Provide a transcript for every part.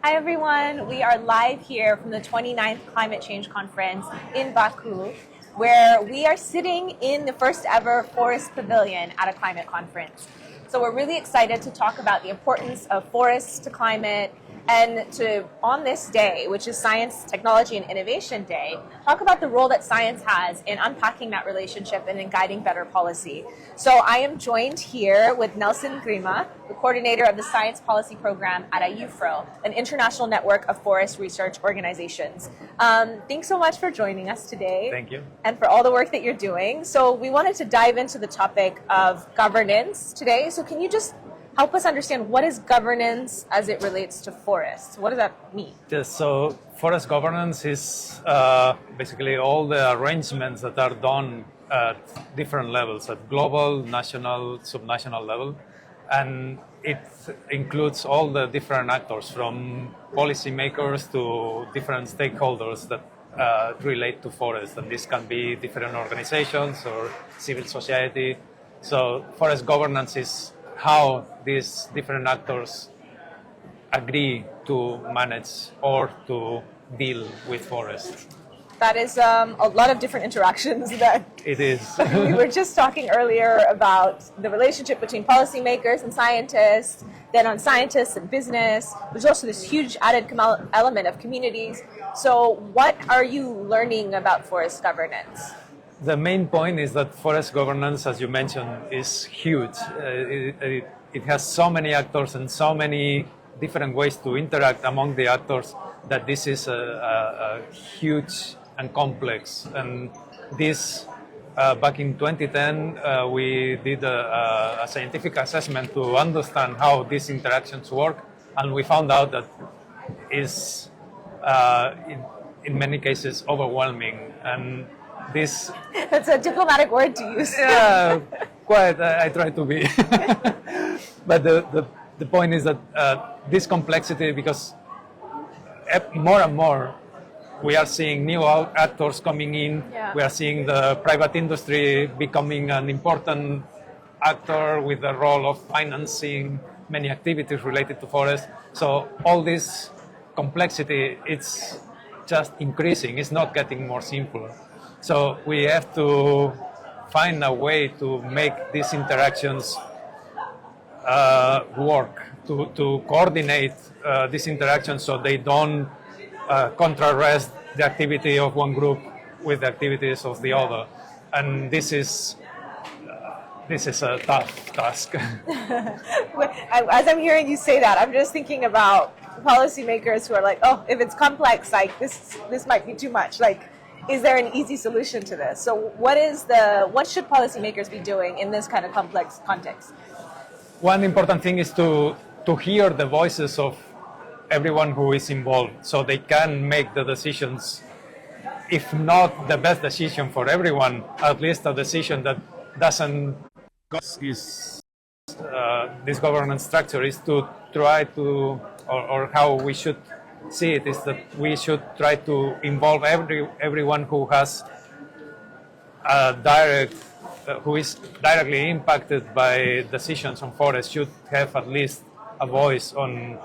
Hi everyone, we are live here from the 29th Climate Change Conference in Baku, where we are sitting in the first ever forest pavilion at a climate conference. So we're really excited to talk about the importance of forests to climate and to, on this day, which is Science, Technology and Innovation Day, talk about the role that science has in unpacking that relationship and in guiding better policy. So I am joined here with Nelson Grima, the coordinator of the Science Policy Program at IUFRO, an international network of forest research organizations. Thanks so much for joining us today. Thank you. And for all the work that you're doing. So we wanted to dive into the topic of governance today. So can you just help us understand what is governance as it relates to forests? What does that mean? Yes, so forest governance is basically all the arrangements that are done at different levels, at global, national, subnational level. And it includes all the different actors, from policymakers to different stakeholders that relate to forests. And this can be different organizations or civil society. So forest governance is how these different actors agree to manage or to deal with forests. That is a lot of different interactions that It is. we were just talking earlier about the relationship between policymakers and scientists, then on scientists and business. There's also this huge added element of communities. So what are you learning about forest governance? The main point is that forest governance, as you mentioned, is huge. It has so many actors and so many different ways to interact among the actors that this is a huge and complex. And this, back in 2010, we did a scientific assessment to understand how these interactions work, and we found out that is in many cases overwhelming. And this That's a diplomatic word to use. Yeah, quite. I try to be. But the point is that this complexity, because more and more we are seeing new actors coming in. Yeah. We are seeing the private industry becoming an important actor with the role of financing many activities related to forests. So all this complexity, it's just increasing. It's not getting more simple. So we have to find a way to make these interactions work, to coordinate these interactions so they don't contrast the activity of one group with the activities of the other. And this is a tough task. As I'm hearing you say that, I'm just thinking about policymakers who are like, oh, if it's complex, like this might be too much. Like, is there an easy solution to this? So what should policymakers be doing in this kind of complex context? One important thing is to hear the voices of everyone who is involved so they can make the decisions, if not the best decision for everyone, at least a decision that doesn't this governance structure is to try to, or how we should see it is that we should try to involve everyone who has who is directly impacted by decisions on forests should have at least a voice on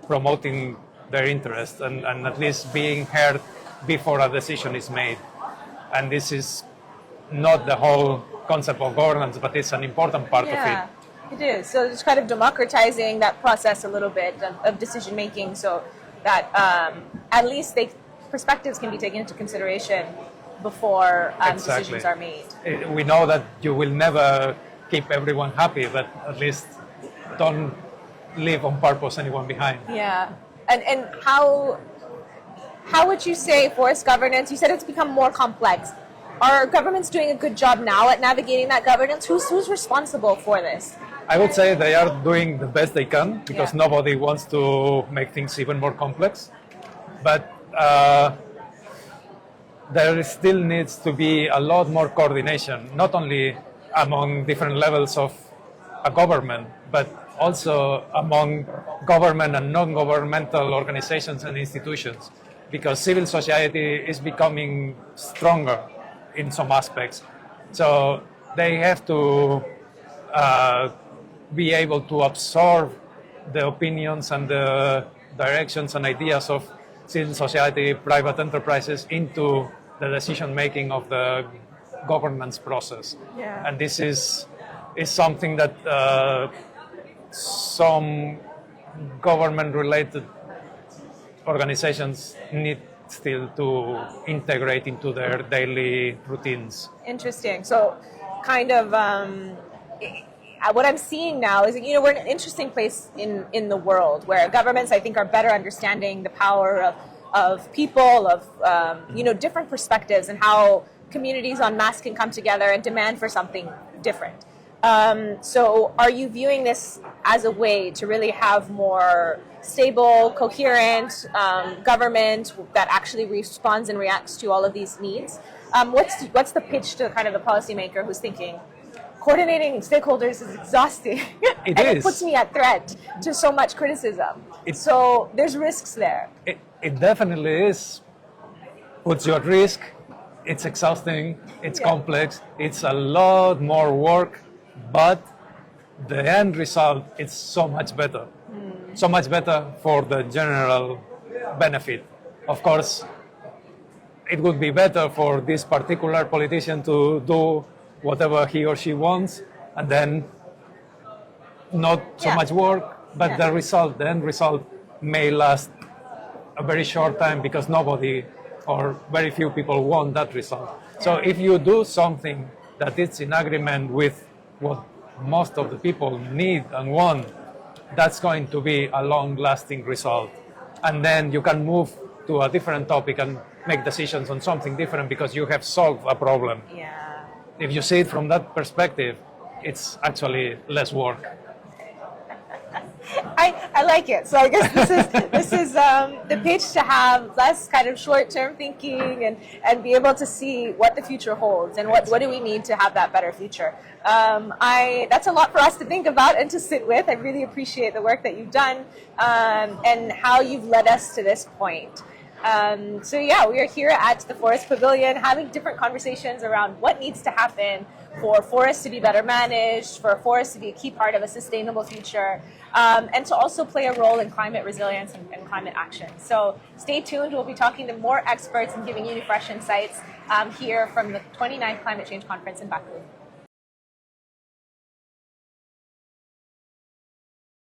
promoting their interest and at least being heard before a decision is made. And this is not the whole concept of governance, but it's an important part of it. It is. So it's kind of democratizing that process a little bit of decision making so that at least perspectives can be taken into consideration before decisions are made. We know that you will never keep everyone happy, but at least don't leave on purpose anyone behind. Yeah. And how would you say forest governance, you said it's become more complex. Are governments doing a good job now at navigating that governance? Who's responsible for this? I would say they are doing the best they can because nobody wants to make things even more complex. But there still needs to be a lot more coordination, not only among different levels of a government, but also among government and non-governmental organizations and institutions, because civil society is becoming stronger in some aspects. So they have to be able to absorb the opinions and the directions and ideas of civil society, private enterprises into the decision making of the governance process. Yeah. And this is something that some government-related organizations need still to integrate into their daily routines. Interesting. So, kind of, what I'm seeing now is, we're in an interesting place in the world where governments, I think, are better understanding the power of people, of, different perspectives and how communities en masse can come together and demand for something different. So are you viewing this as a way to really have more stable, coherent government that actually responds and reacts to all of these needs? What's the pitch to kind of the policymaker who's thinking, coordinating stakeholders is exhausting it puts me at threat to so much criticism. So there's risks there. It definitely is. Puts you at risk. It's exhausting. It's complex. It's a lot more work. But the end result is so much better. So much better for the general benefit. Of course, it would be better for this particular politician to do whatever he or she wants, and then not so much work, but the end result may last a very short time because nobody or very few people want that result. So if you do something that is in agreement with what most of the people need and want, that's going to be a long-lasting result. And then you can move to a different topic and make decisions on something different because you have solved a problem. Yeah. If you see it from that perspective, it's actually less work. I like it. So I guess this is the pitch to have less kind of short-term thinking and be able to see what the future holds and what do we need to have that better future. That's a lot for us to think about and to sit with. I really appreciate the work that you've done and how you've led us to this point. We are here at the Forest Pavilion having different conversations around what needs to happen for forests to be better managed, for forests to be a key part of a sustainable future, and to also play a role in climate resilience and climate action. So stay tuned. We'll be talking to more experts and giving you fresh insights here from the 29th Climate Change Conference in Baku.